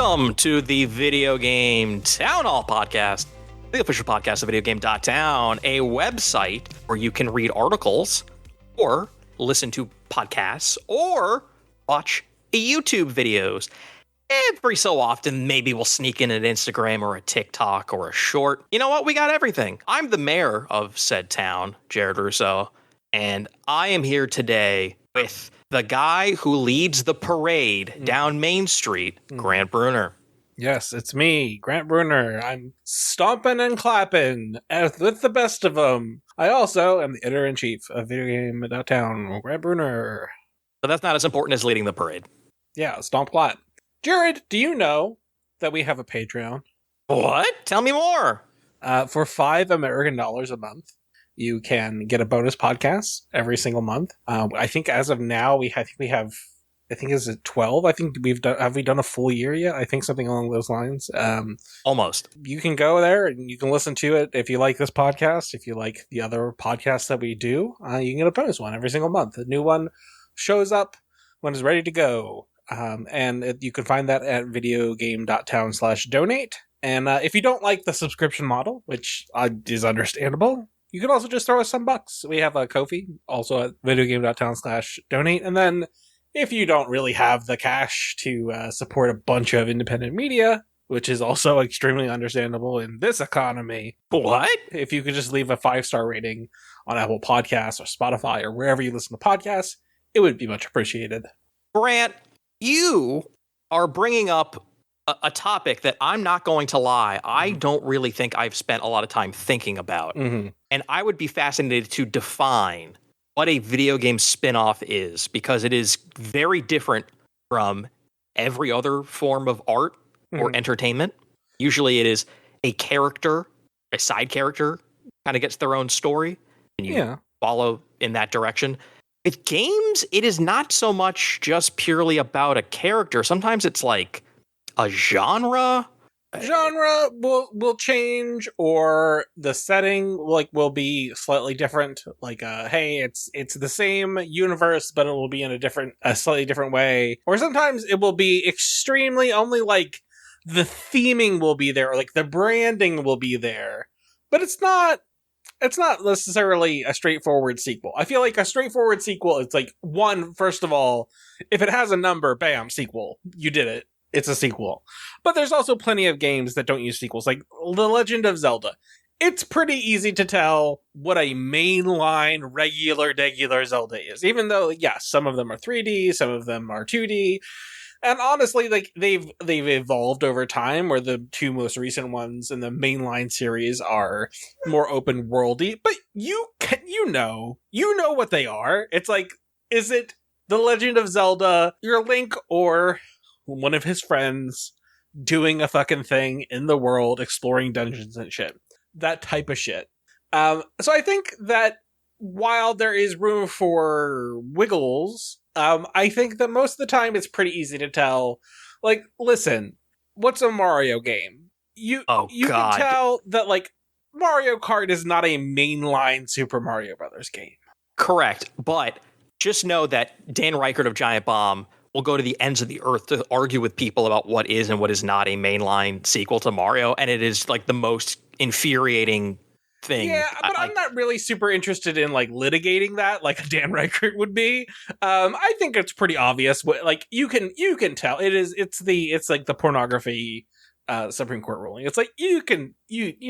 Welcome to the Video Game Town Hall podcast, the official podcast of videogame.town, a website where you can read articles or listen to podcasts or watch YouTube videos. Every so often, maybe we'll sneak in an Instagram or a TikTok or a short. You know what? We got everything. I'm the mayor of said town, Jared Russo, and I am here today with the guy who leads the parade down Main Street, Grant Bruner. Yes, it's me, Grant Bruner. I'm stomping and clapping with the best of them. I also am the editor-in-chief of Video Game.town, Grant Bruner. But that's not as important as leading the parade. Yeah, stomp clap. Jared, do you know that we have a Patreon? What? Tell me more. For $5 American a month, you can get a bonus podcast every single month. I think as of now, I think is it 12? I think have we done a full year yet? I think something along those lines. Almost. You can go there and you can listen to it if you like this podcast. If you like the other podcasts that we do, you can get a bonus one every single month. A new one shows up when it's ready to go. You can find that at videogame.town/donate. And if you don't like the subscription model, which is understandable, you can also just throw us some bucks. We have a Ko-fi, also at videogame.town/donate. And then if you don't really have the cash to support a bunch of independent media, which is also extremely understandable in this economy. What? If you could just leave a 5-star rating on Apple Podcasts or Spotify or wherever you listen to podcasts, it would be much appreciated. Grant, you are bringing up a topic that I'm not going to lie, I don't really think I've spent a lot of time thinking about. Mm-hmm. And I would be fascinated to define what a video game spin-off is, because it is very different from every other form of art or entertainment. Usually it is a character, a side character, kind of gets their own story, and you follow in that direction. With games, it is not so much just purely about a character. Sometimes it's like a genre. Genre will change, or the setting will be slightly different. Hey, it's the same universe, but it will be in a slightly different way. Or sometimes it will be extremely only the theming will be there, or the branding will be there, but it's not necessarily a straightforward sequel. I feel like a straightforward sequel, it's first of all, if it has a number, bam, sequel. You did it. It's a sequel. But there's also plenty of games that don't use sequels, like The Legend of Zelda. It's pretty easy to tell what a mainline, regular Zelda is. Even though, some of them are 3D, some of them are 2D. And honestly, they've evolved over time, where the two most recent ones in the mainline series are more open worldy. But you know what they are. It's is it The Legend of Zelda, your Link, or one of his friends doing a fucking thing in the world, exploring dungeons and shit? That type of shit. So I think that while there is room for wiggles, I think that most of the time it's pretty easy to tell. Listen, what's a Mario game? You can tell that Mario Kart is not a mainline Super Mario Brothers game. Correct, but just know that Dan Reichert of Giant Bomb will go to the ends of the earth to argue with people about what is and what is not a mainline sequel to Mario, and it is the most infuriating thing. Yeah, but I'm not really super interested in litigating that like a Dan Reichert would be. I think it's pretty obvious. You can tell it's the pornography Supreme Court ruling. It's you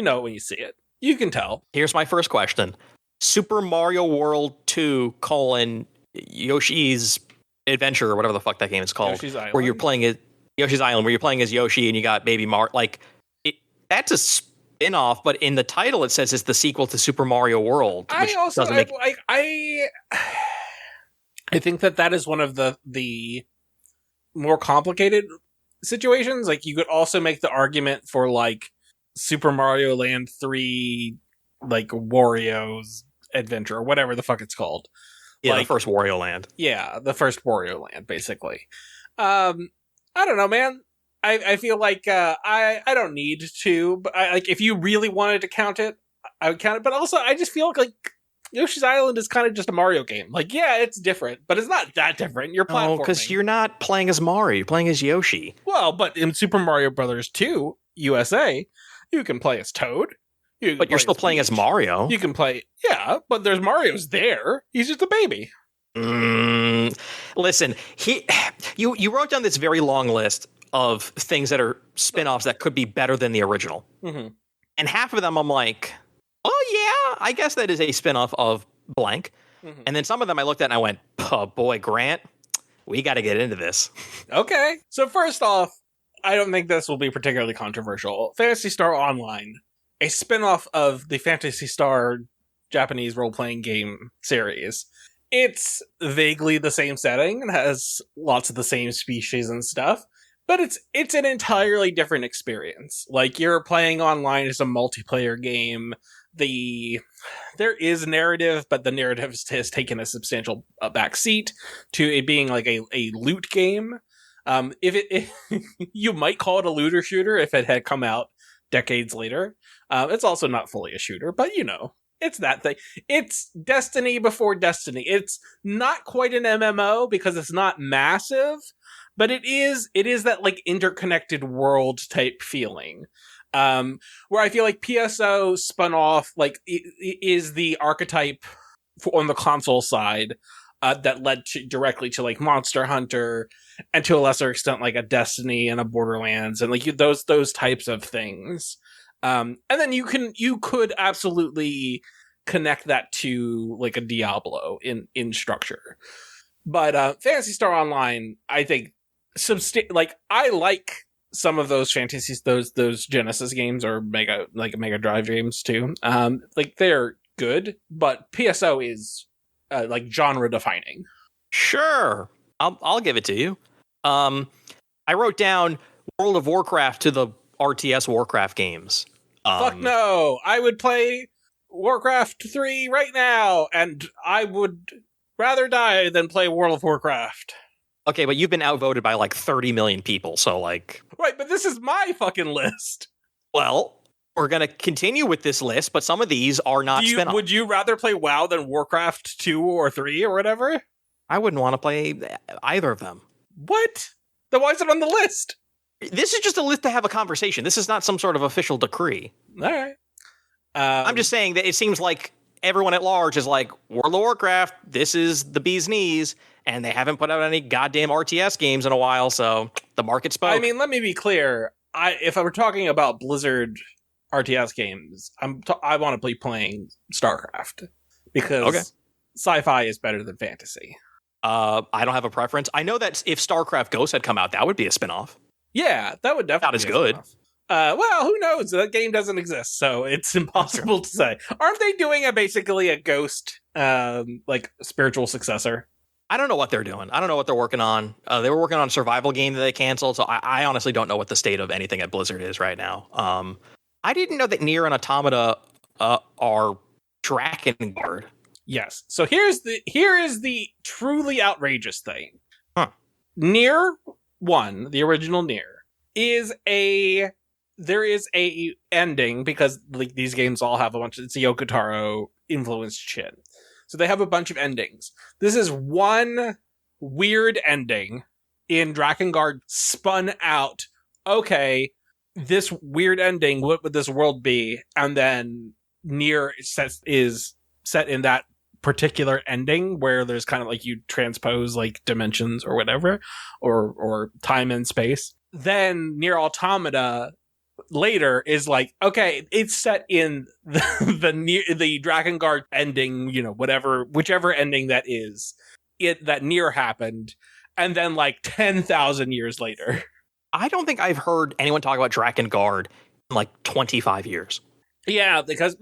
know when you see it, you can tell. Here's my first question: Super Mario World 2: Yoshi's Adventure, or whatever the fuck that game is called, Yoshi's Island. Where you're playing as Yoshi's Island, where you're playing as Yoshi and you got Baby Mario. That's a spin-off, but in the title it says it's the sequel to Super Mario World. I think that is one of the more complicated situations. You could also make the argument for Super Mario Land 3, Wario's Adventure, or whatever the fuck it's called. Yeah, the first Wario Land. Yeah, the first Wario Land, basically. I don't know, man. I feel I don't need to, but if you really wanted to count it, I would count it. But also, I just feel Yoshi's Island is kind of just a Mario game. Like, yeah, it's different, but it's not that different. You're platforming. Oh, because you're not playing as Mario, you're playing as Yoshi. Well, but in Super Mario Brothers 2 USA, you can play as Toad. But you're still playing as Mario. You can play, yeah, but there's Mario's there. He's just a baby. Listen, you wrote down this very long list of things that are spin-offs that could be better than the original. Mm-hmm. And half of them I'm like, oh yeah, I guess that is a spin-off of blank. Mm-hmm. And then some of them I looked at and I went, oh boy, Grant, we got to get into this. Okay. So first off, I don't think this will be particularly controversial. Phantasy Star Online, a spin-off of the Phantasy Star Japanese role-playing game series. It's vaguely the same setting and has lots of the same species and stuff, but it's an entirely different experience. Like, you're playing online as a multiplayer game. There is narrative, but the narrative has taken a substantial backseat to it being like a loot game. If you might call it a looter shooter if it had come out decades later. It's also not fully a shooter, but it's that thing. It's Destiny before Destiny. It's not quite an MMO because it's not massive, but it is that like interconnected world type feeling. Where I feel like PSO spun off, like, is the archetype on the console side that led directly to like Monster Hunter, and to a lesser extent like a Destiny and a Borderlands, and like those types of things. And then you could absolutely connect that to like a Diablo in structure. But Phantasy Star Online, I think, I like some of those those Genesis games or Mega Drive games too. Like, they're good, but PSO is like genre defining. Sure, I'll give it to you. I wrote down World of Warcraft to the RTS Warcraft games. Fuck no! I would play Warcraft 3 right now, and I would rather die than play World of Warcraft. Okay, but you've been outvoted by like 30 million people, so like... Right, but this is my fucking list. Well, we're going to continue with this list, but some of these are not spin-offs. Would you rather play WoW than Warcraft 2 or 3 or whatever? I wouldn't want to play either of them. What? Then why is it on the list? This is just a list to have a conversation. This is not some sort of official decree. All right. I'm just saying that it seems like everyone at large is like, World of Warcraft, this is the bee's knees, and they haven't put out any goddamn RTS games in a while, so the market spoke. I mean, let me be clear. If I were talking about Blizzard RTS games, I want to be playing StarCraft, because sci-fi is better than fantasy. I don't have a preference. I know that if StarCraft Ghost had come out, that would be a spinoff. Yeah, that would definitely not as good. Well, who knows? That game doesn't exist, so it's impossible to say. Aren't they doing basically a Ghost, like, spiritual successor? I don't know what they're doing. I don't know what they're working on. They were working on a survival game that they canceled, so I honestly don't know what the state of anything at Blizzard is right now. I didn't know that Nier and Automata are Drakengard. Yes. So here is the truly outrageous thing. Huh. Nier 1, the original Nier, there is a ending, because like these games all have it's a Yoko Taro influenced shit. So they have a bunch of endings. This is one weird ending in Drakengard spun out. Okay, this weird ending, what would this world be? And then Nier is set in that particular ending where there's kind of like you transpose like dimensions or whatever, or time and space. Then Nier Automata later is like, okay, it's set in the Drakengard ending, whichever ending that is, that Nier happened, and then like 10,000 years later. I don't think I've heard anyone talk about Drakengard in like 25 years. Yeah, because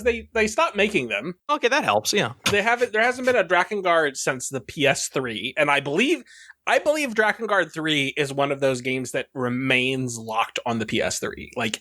they stopped making them. Okay, that helps. Yeah, there hasn't been a Drakengard since the PS3, and I believe Drakengard 3 is one of those games that remains locked on the PS3. Like,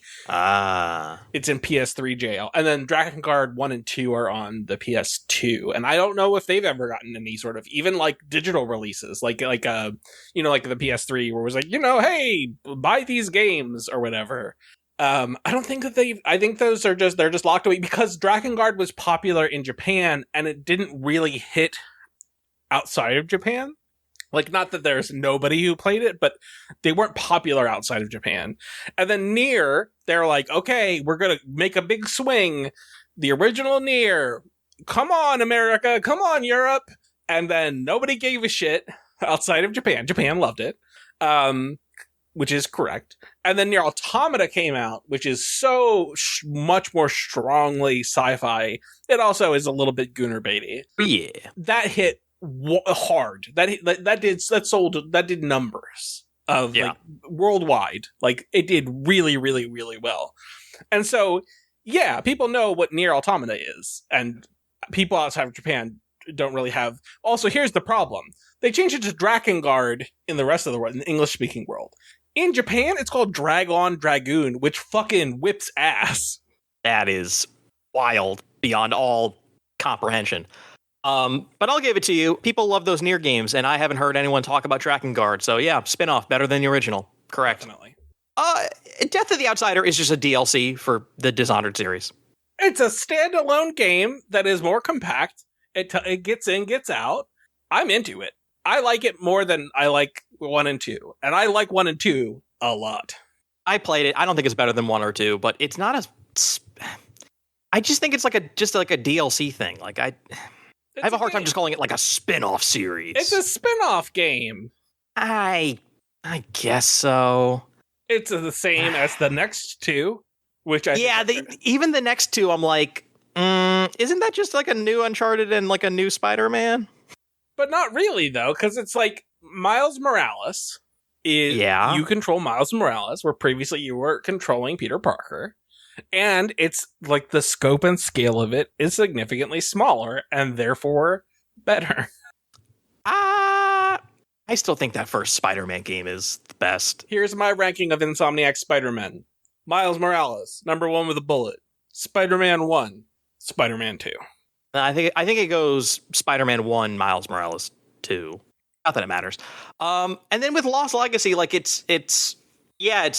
it's in PS3 jail, and then Drakengard 1 and 2 are on the PS2, and I don't know if they've ever gotten any sort of even like digital releases, like the PS3 where it was like, hey, buy these games or whatever. I don't think that I think they're just locked away because Drakengard was popular in Japan and it didn't really hit outside of Japan. Like, not that there's nobody who played it, but they weren't popular outside of Japan. And then Nier, they're like, okay, we're going to make a big swing. The original Nier, come on, America, come on, Europe. And then nobody gave a shit outside of Japan. Japan loved it, which is correct. And then Nier Automata came out, which is so much more strongly sci-fi. It also is a little bit Gunnar baity. Yeah. That hit hard. That did numbers of like worldwide. Like it did really, really, really well. And so, yeah, people know what Nier Automata is, and people outside of Japan don't really have. Also, here's the problem: they changed it to Drakengard in the rest of the world, in the English-speaking world. In Japan, it's called Dragon Dragoon, which fucking whips ass. That is wild beyond all comprehension. But I'll give it to you. People love those Nier games, and I haven't heard anyone talk about Drakengard. So yeah, spin-off better than the original. Correct. Definitely. Death of the Outsider is just a DLC for the Dishonored series. It's a standalone game that is more compact. It gets in, gets out. I'm into it. I like it more than I like 1 and 2. And I like 1 and 2 a lot. I played it. I don't think it's better than 1 or 2, but it's not as... I just think it's like a DLC thing. Like I have a hard time just calling it like a spin-off series. It's a spin-off game. I guess so. It's the same as the next 2, which even the next 2, I'm like, isn't that just like a new Uncharted and like a new Spider-Man? But not really, though, because it's like Miles Morales is... Yeah. You control Miles Morales, where previously you were controlling Peter Parker. And it's like the scope and scale of it is significantly smaller and therefore better. I still think that first Spider-Man game is the best. Here's my ranking of Insomniac Spider-Man. Miles Morales, number 1 with a bullet. Spider-Man 1, Spider-Man 2. I think it goes Spider-Man 1, Miles Morales 2. Not that it matters. And then with Lost Legacy, like it's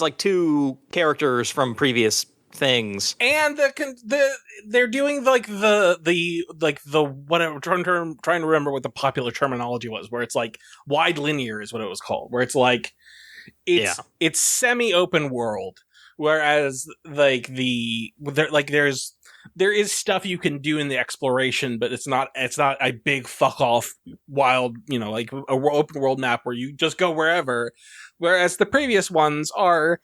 like 2 characters from previous things, and they're doing like the whatever. Trying to remember what the popular terminology was, where it's like wide linear is what it was called, where it's like it's semi-open world, whereas like there is stuff you can do in the exploration, but it's not a big fuck off wild, like a open world map where you just go wherever, whereas the previous ones are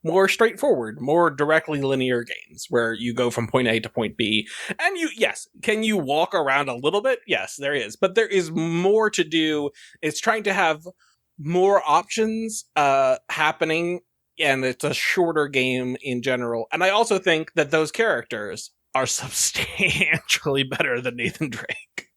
more straightforward, more directly linear games where you go from point A to point B. And can you walk around a little bit? Yes, there is. But there is more to do. It's trying to have more options happening, and it's a shorter game in general. And I also think that those characters are substantially better than Nathan Drake.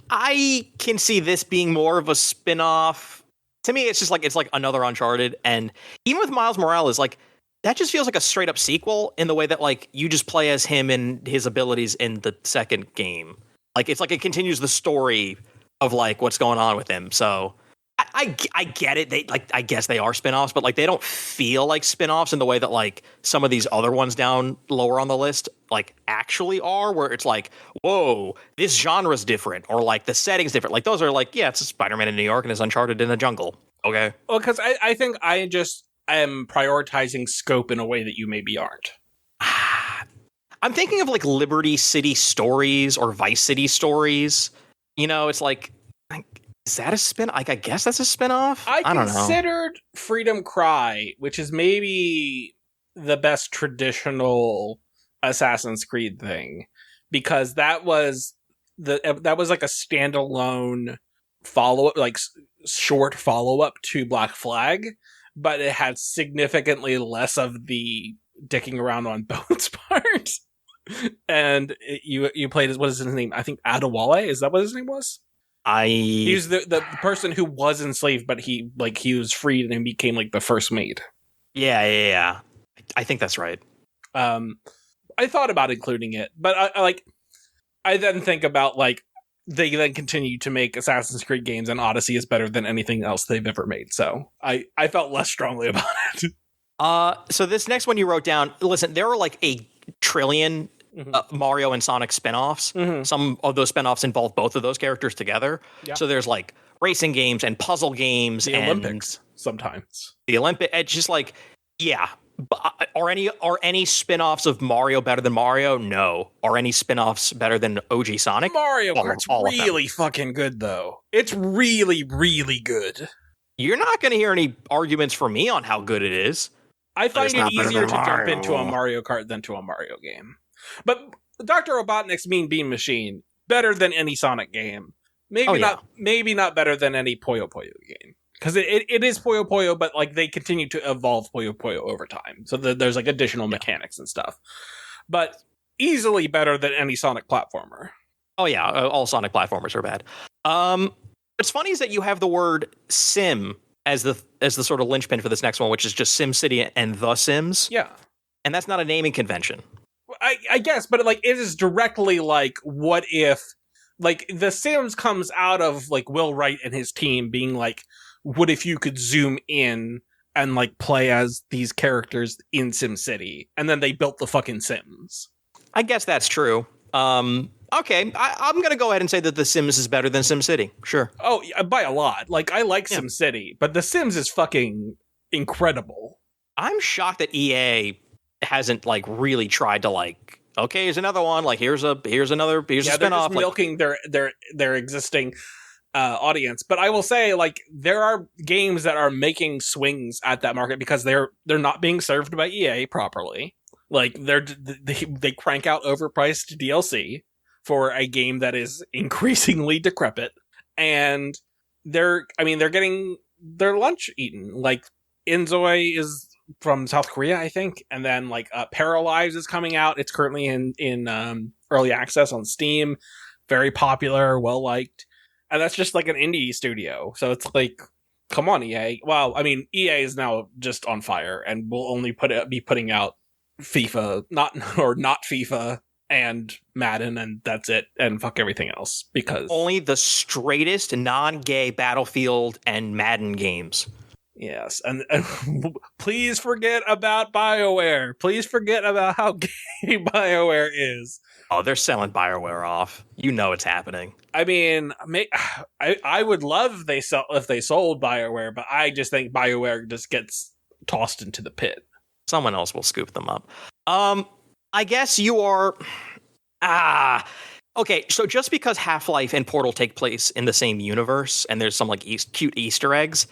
I can see this being more of a spin-off. To me, it's just like another Uncharted, and even with Miles Morales, like that just feels like a straight up sequel in the way that like you just play as him and his abilities in the second game. Like it's like it continues the story of like what's going on with him. So I get it. I guess they are spin-offs, but like they don't feel like spin-offs in the way that like some of these other ones down lower on the list like actually are, where it's like, whoa, this genre's different, or like the setting's different. Like those are like, yeah, it's a Spider-Man in New York and it's Uncharted in the jungle. Okay. Well, because I think I am prioritizing scope in a way that you maybe aren't. I'm thinking of like Liberty City Stories or Vice City Stories. It's like is that a spin? Like, I guess that's a spin-off? I don't know. I considered Freedom Cry, which is maybe the best traditional Assassin's Creed thing, because that was like a standalone follow-up, like short follow-up to Black Flag, but it had significantly less of the dicking around on boats part. And you played as, what is his name? I think Adewale. Is that what his name was? He was the person who was enslaved, but he was freed and became like the first mate. Yeah. I think that's right. I thought about including it, but I then think about like they then continue to make Assassin's Creed games, and Odyssey is better than anything else they've ever made. So I felt less strongly about it. So this next one you wrote down, listen, there are like a trillion Mario and Sonic spin-offs. Some of those spin-offs involve both of those characters together. Yeah. So there's like racing games and puzzle games The and Olympics sometimes. the Olympic. It's just like, yeah. Are any spin-offs of Mario better than Mario? No. Are any spin-offs better than OG Sonic? Mario Kart's really fucking good, though. It's really, really good. You're not going to hear any arguments from me on how good it is. I find it easier to jump into a Mario Kart than to a Mario game. But Dr. Robotnik's Mean Bean Machine, better than any Sonic game. Maybe not better than any Puyo Puyo game. Because it is Puyo Puyo, but like they continue to evolve Puyo Puyo over time. So there's like additional mechanics and stuff. But easily better than any Sonic platformer. Oh yeah, all Sonic platformers are bad. What's funny is that you have the word sim as the sort of linchpin for this next one, which is just SimCity and The Sims. Yeah. And that's not a naming convention. I guess, but like it is directly like, what if like The Sims comes out of like Will Wright and his team being like, what if you could zoom in and like play as these characters in SimCity? And then they built the fucking Sims. I guess that's true. Okay, I'm going to go ahead and say that The Sims is better than SimCity. Sure. Oh, by a lot. Like, I like SimCity, but The Sims is fucking incredible. I'm shocked that EA hasn't like really tried to like, okay, here's another one. Like, here's a spinoff. They're just milking their existing audience. But I will say, like, there are games that are making swings at that market because they're not being served by EA properly. Like, they crank out overpriced DLC for a game that is increasingly decrepit, and they're getting their lunch eaten. Like, Inzoi is from South Korea, I think, and then like Paralives is coming out. It's currently in early access on Steam, very popular, well liked, and that's just like an indie studio. So it's like, come on, EA. Well, I mean, EA is now just on fire and will only be putting out FIFA, not FIFA and Madden, and that's it, and fuck everything else, because only the straightest non-gay Battlefield and Madden games. Yes, and please forget about BioWare. Please forget about how gay BioWare is. Oh, they're selling BioWare off. You know it's happening. I mean, I would love if they sold BioWare, but I just think BioWare just gets tossed into the pit. Someone else will scoop them up. I guess you are... Okay, so just because Half-Life and Portal take place in the same universe, and there's some like cute Easter eggs,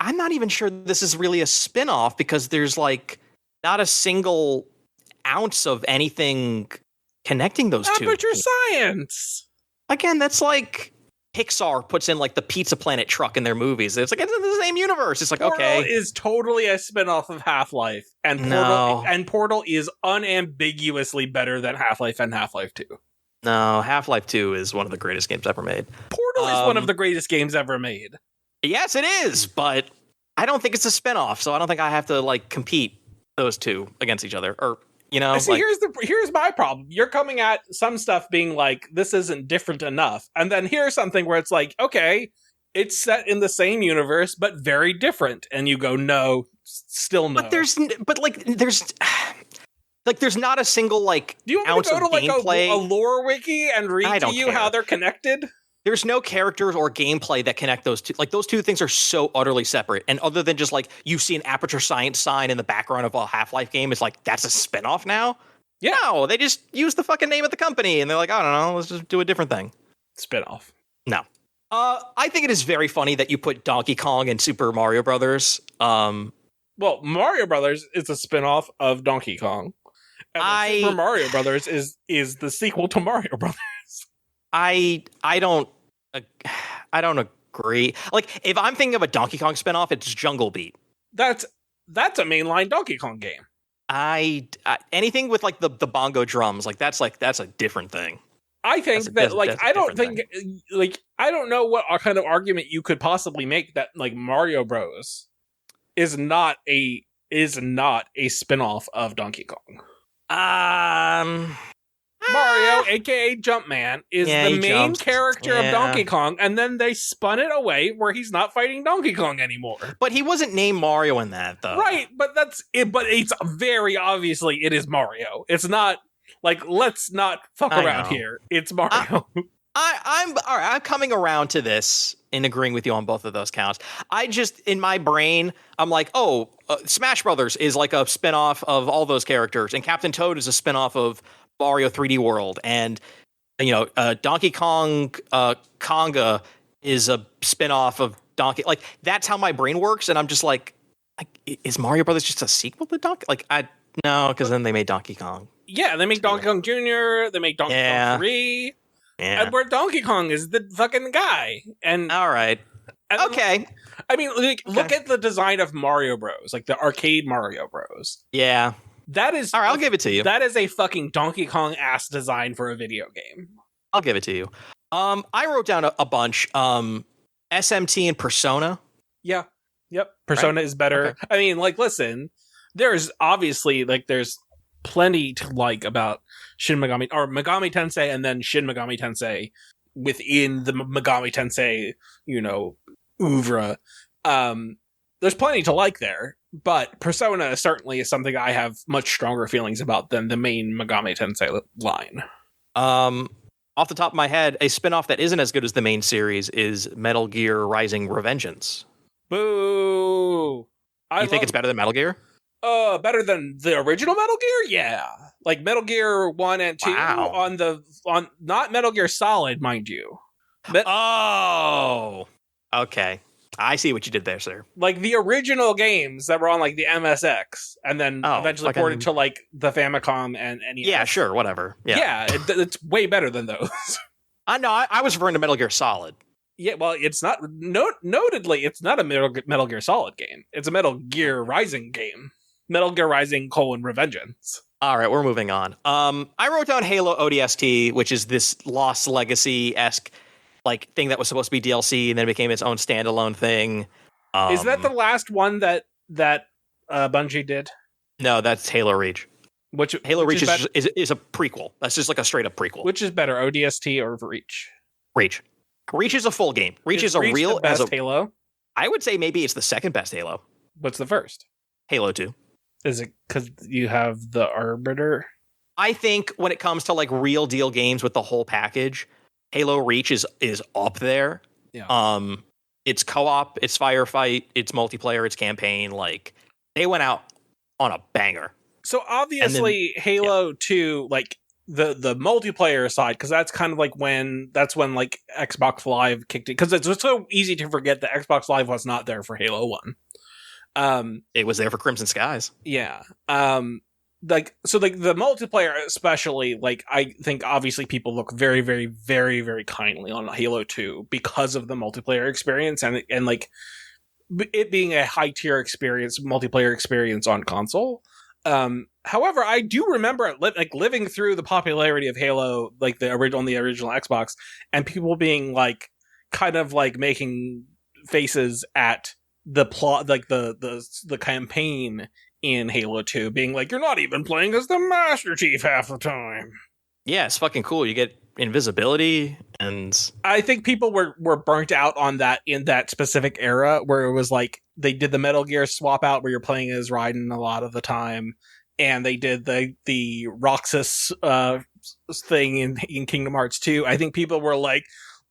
I'm not even sure this is really a spin-off, because there's like not a single ounce of anything connecting those two. Aperture Science! Again, that's like Pixar puts in like the Pizza Planet truck in their movies. It's like, it's in the same universe. It's like, Portal okay. is totally a spin-off of Half-Life, and Portal is unambiguously better than Half-Life and Half-Life 2. No, Half-Life 2 is one of the greatest games ever made. Portal is one of the greatest games ever made. Yes, it is, but I don't think it's a spinoff, so I don't think I have to like compete those two against each other, or you know. See, here's my problem. You're coming at some stuff being like, this isn't different enough, and then here's something where it's like, okay, it's set in the same universe but very different, and you go, no, still no. But there's not a single like. Do you want me to go to like a lore wiki and read to you how they're connected? There's no characters or gameplay that connect those two. Like, those two things are so utterly separate. And other than just, like, you see an Aperture Science sign in the background of a Half-Life game, it's like, that's a spinoff now? Yeah. No, they just use the fucking name of the company. And they're like, I don't know, let's just do a different thing. Spinoff. No. I think it is very funny that you put Donkey Kong and Super Mario Brothers. Well, Mario Brothers is a spinoff of Donkey Kong. And Super Mario Brothers is the sequel to Mario Brothers. I don't agree. Like, if I'm thinking of a Donkey Kong spinoff, it's Jungle Beat. That's a mainline Donkey Kong game. Anything with like the bongo drums, like that's a different thing. I think I don't know what kind of argument you could possibly make that like Mario Bros is not a spinoff of Donkey Kong. I Mario, aka Jumpman, is Yeah, the he main jumps. character of Yeah. Donkey Kong, and then they spun it away where he's not fighting Donkey Kong anymore. But he wasn't named Mario in that, though. Right, but that's it. But it's very obviously it is Mario. It's not like, let's not fuck I around know. here. It's Mario. I'm all right. I'm coming around to this and agreeing with you on both of those counts. I just, in my brain, I'm like, oh, Smash Brothers is like a spinoff of all those characters, and Captain Toad is a spinoff of Mario 3D World, and Donkey Kong Conga is a spinoff of Donkey. Like, that's how my brain works, and I'm just like, is Mario Brothers just a sequel to Donkey? No, because then they made Donkey Kong. Yeah, they make Donkey Kong Jr., they make Donkey Kong 3. Yeah. And where Donkey Kong is the fucking guy. And all right. Okay. I mean, look at the design of Mario Bros, like the arcade Mario Bros. Yeah. That is all right. I'll give it to you. That is a fucking Donkey Kong ass design for a video game. I'll give it to you. I wrote down a bunch. SMT and Persona. Yeah. Yep. Persona is better. Okay. I mean, like, listen, there's obviously there's plenty to like about Shin Megami or Megami Tensei, and then Shin Megami Tensei within the Megami Tensei, oeuvre. There's plenty to like there, but Persona certainly is something I have much stronger feelings about than the main Megami Tensei line. Off the top of my head, a spinoff that isn't as good as the main series is Metal Gear Rising: Revengeance. Boo! You think it's better than Metal Gear? Better than the original Metal Gear? Yeah. Like Metal Gear 1 and 2 on not Metal Gear Solid, mind you. Oh. Okay. I see what you did there, sir. Like the original games that were on like the MSX and then eventually ported to like the Famicom and NES. Yeah, sure, whatever. Yeah, it's way better than those. I know. I was referring to Metal Gear Solid. Yeah, well, it's not. Notedly, it's not a Metal Gear Solid game. It's a Metal Gear Rising game. Metal Gear Rising: Revengeance. All right, we're moving on. I wrote down Halo ODST, which is this Lost Legacy-esque thing that was supposed to be DLC and then became its own standalone thing. Is that the last one that Bungie did? No, that's Halo Reach. Halo Reach is a prequel. That's just like a straight up prequel. Which is better, ODST or Reach? Reach. Reach is a full game. Reach is a real the best Halo. I would say maybe it's the second best Halo. What's the first? Halo 2. Is it because you have the Arbiter? I think when it comes to real deal games with the whole package, Halo Reach is up there. Yeah. It's co-op, it's firefight, it's multiplayer, it's campaign. They went out on a banger. So obviously Halo 2, the multiplayer side, because that's kind of when Xbox Live kicked it, because it's so easy to forget that Xbox Live was not there for Halo 1. It was there for Crimson Skies. Yeah. The multiplayer especially, I think obviously people look very, very, very, very kindly on Halo 2 because of the multiplayer experience and it being a high tier experience, multiplayer experience on console. However, I do remember living through the popularity of Halo, on the original Xbox, and people being making faces at the plot, the campaign in Halo 2, being you're not even playing as the Master Chief half the time. Yeah, it's fucking cool. You get invisibility, and I think people were burnt out on that in that specific era where it was they did the Metal Gear swap out where you're playing as Raiden a lot of the time, and they did the Roxas thing in Kingdom Hearts 2. I think people were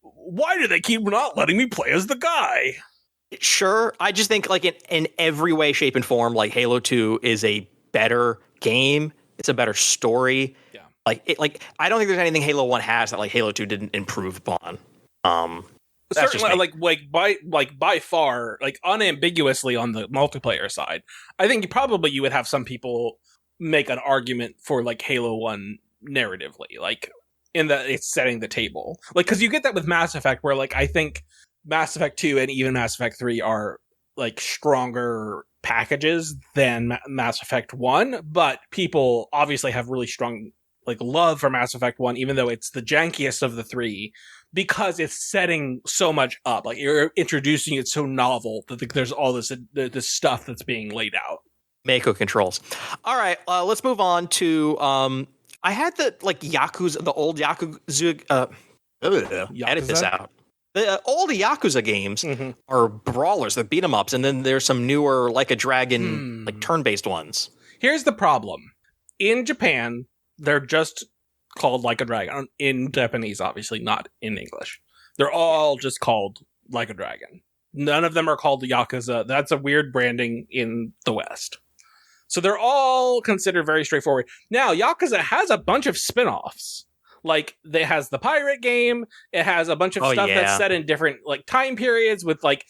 why do they keep not letting me play as the guy? Sure. I just think in every way, shape, and form, Halo 2 is a better game. It's a better story. Yeah. I don't think there's anything Halo 1 has that Halo 2 didn't improve upon. Certainly, by far, unambiguously on the multiplayer side, I think you would have some people make an argument for Halo 1 narratively, in that it's setting the table. Because you get that with Mass Effect, where I think Mass Effect 2 and even Mass Effect 3 are stronger packages than Mass Effect 1, but people obviously have really strong love for Mass Effect 1, even though it's the jankiest of the three, because it's setting so much up. You're introducing it so novel that there's all this stuff that's being laid out. Mako controls. All right, let's move on to I had the like Yakuza, the old Yakuza. Edit this out. The old Yakuza games are brawlers. They're beat 'em ups, and then there's some newer Like a Dragon, like turn-based ones. Here's the problem: in Japan, they're just called Like a Dragon. In Japanese, obviously, not in English. They're all just called Like a Dragon. None of them are called the Yakuza. That's a weird branding in the West. So they're all considered very straightforward. Now, Yakuza has a bunch of spin-offs. Like, it has the pirate game. It has a bunch of stuff that's set in different like time periods with like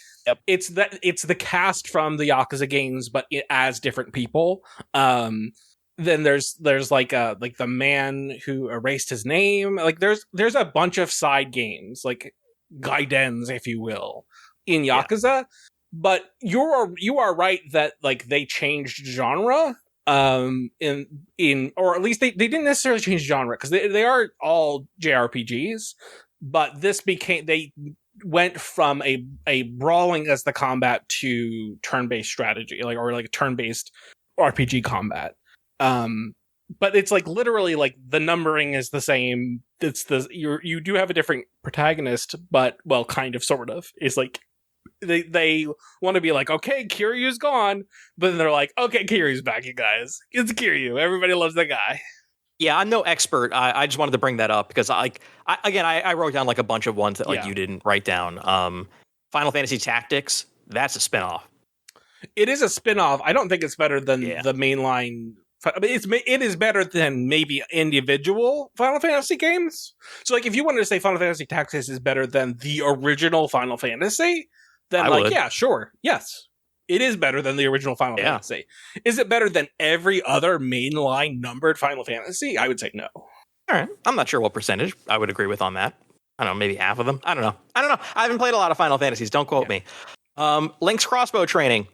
it's the cast from the Yakuza games, but as different people. Then there's like the man who erased his name. Like there's a bunch of side games, like Gaidens, if you will, in Yakuza. Yeah. But you are right that like they changed genre. In or at least they didn't necessarily change genre because they are all JRPGs, but they went from a brawling as the combat to turn-based strategy, or like turn-based RPG combat. But it's like literally like the numbering is the same. It's you do have a different protagonist, but well, kind of, sort of. It's like they want to be like, okay, Kiryu's gone, but then they're like, okay, Kiryu's back, you guys. It's Kiryu. Everybody loves that guy. Yeah, I'm no expert. I just wanted to bring that up because I wrote down like a bunch of ones that like you didn't write down. Final Fantasy Tactics, that's a spinoff. It is a spinoff. I don't think it's better than the mainline. I mean, it is better than maybe individual Final Fantasy games. So like if you wanted to say Final Fantasy Tactics is better than the original Final Fantasy, then yeah, sure. Yes. It is better than the original Final Fantasy. Is it better than every other mainline numbered Final Fantasy? I would say no. All right. I'm not sure what percentage I would agree with on that. I don't know, maybe half of them. I don't know. I haven't played a lot of Final Fantasies. Don't quote me. Link's crossbow training.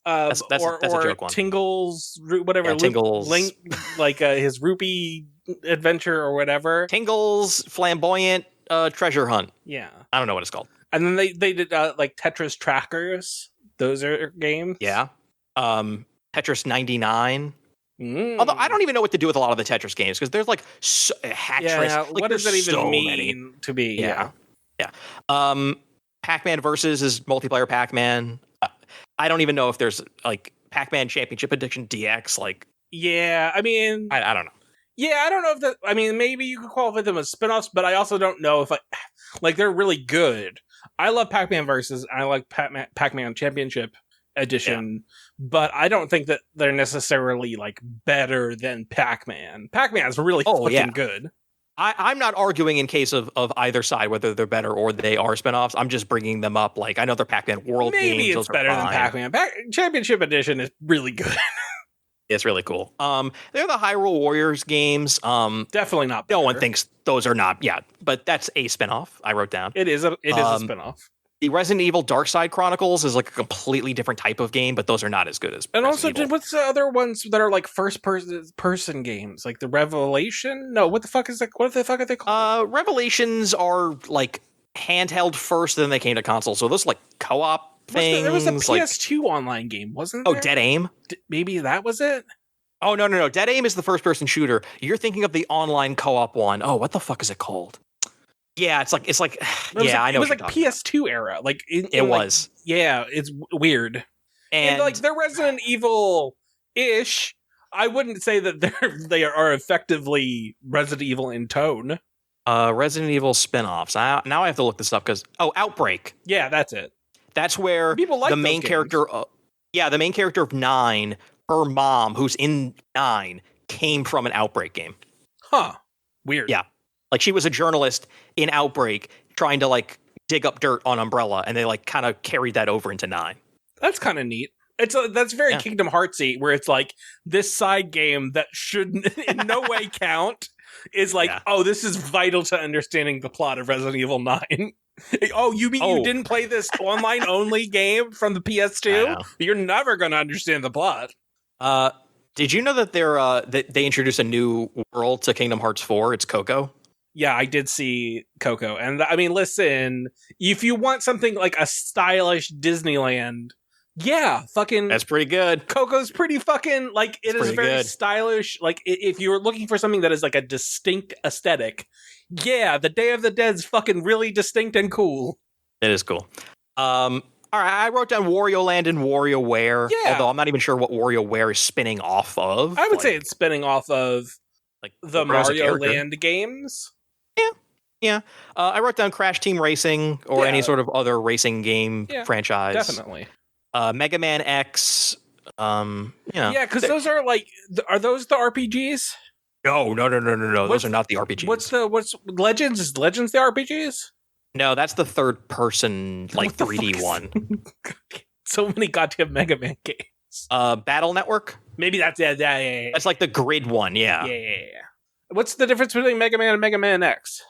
That's a joke one. Tingle's, whatever. Yeah, Tingle's. Link, like his rupee adventure or whatever. Tingle's flamboyant treasure hunt. Yeah. I don't know what it's called. And then they did like Tetris Trackers. Those are games. Yeah. Tetris 99. Although I don't even know what to do with a lot of the Tetris games because there's like Hatris. Yeah, what does that even mean to be? Yeah. Pac-Man Versus is multiplayer Pac-Man. I don't even know if there's like Pac-Man Championship Edition DX. Like, yeah, I mean, I don't know. Yeah, I don't know if that. I mean, maybe you could qualify them as spinoffs, but I also don't know if like they're really good. I love Pac-Man Versus. I like Pac-Man Championship Edition, but I don't think that they're necessarily like better than Pac-Man. Pac-Man's really fucking good. I'm not arguing in case of either side whether they're better or they are spinoffs. I'm just bringing them up. Like I know they're Pac-Man World games. Maybe it's better than Pac-Man. Championship Edition is really good. It's really cool. They're the Hyrule Warriors games. Definitely not better. No one thinks those are not. Yeah, but that's a spinoff. I wrote down. It is a spinoff. The Resident Evil Dark Side Chronicles is like a completely different type of game, but those are not as good as. And Resident Evil. What's the other ones that are like first person games? Like the Revelation? No, what the fuck is that? What the fuck are they called? Revelations are like handheld first, then they came to console. So those like co-op things. There was a PS2 online game, wasn't there? Oh, Dead Aim? Maybe that was it? Oh, no. Dead Aim is the first person shooter. You're thinking of the online co-op one. Oh, what the fuck is it called? Yeah, it's like I know. It was like PS2 era. Like it was. Yeah, it's weird. And like they're Resident Evil-ish. I wouldn't say that they are effectively Resident Evil in tone. Resident Evil spin-offs. Now I have to look this up because Outbreak. Yeah, that's it. That's where people like the main character. The main character of 9, her mom, who's in 9, came from an Outbreak game. Huh. Weird. Yeah. Like she was a journalist in Outbreak trying to like dig up dirt on Umbrella, and they like kind of carried that over into 9. That's kind of neat. That's very Kingdom Heartsy, where it's like this side game that should in no way count is like, oh, this is vital to understanding the plot of Resident Evil 9. Oh, you mean you didn't play this online only game from the PS2? You're never going to understand the plot. Did you know that they introduced a new world to Kingdom Hearts 4? It's Coco. Yeah, I did see Coco. And I mean, listen, if you want something like a stylish Disneyland, Yeah, fucking. That's pretty good. Coco's pretty fucking like it is very good. stylish. Like if you're looking for something that is like a distinct aesthetic, yeah, the Day of the Dead's fucking really distinct and cool. It is cool. All right, I wrote down Wario Land and WarioWare. Yeah. Although I'm not even sure what WarioWare is spinning off of. I would say it's spinning off of like the Mario Land games. Yeah. I wrote down Crash Team Racing or any sort of other racing game franchise. Definitely. Mega Man X. Yeah, because those are like, are those the RPGs? No. Those are not the RPGs. What's Legends? Is Legends the RPGs? No, that's the third person, like 3D one. So many goddamn Mega Man games. Battle Network? Maybe that's yeah. That's like the grid one, yeah. Yeah. What's the difference between Mega Man and Mega Man X?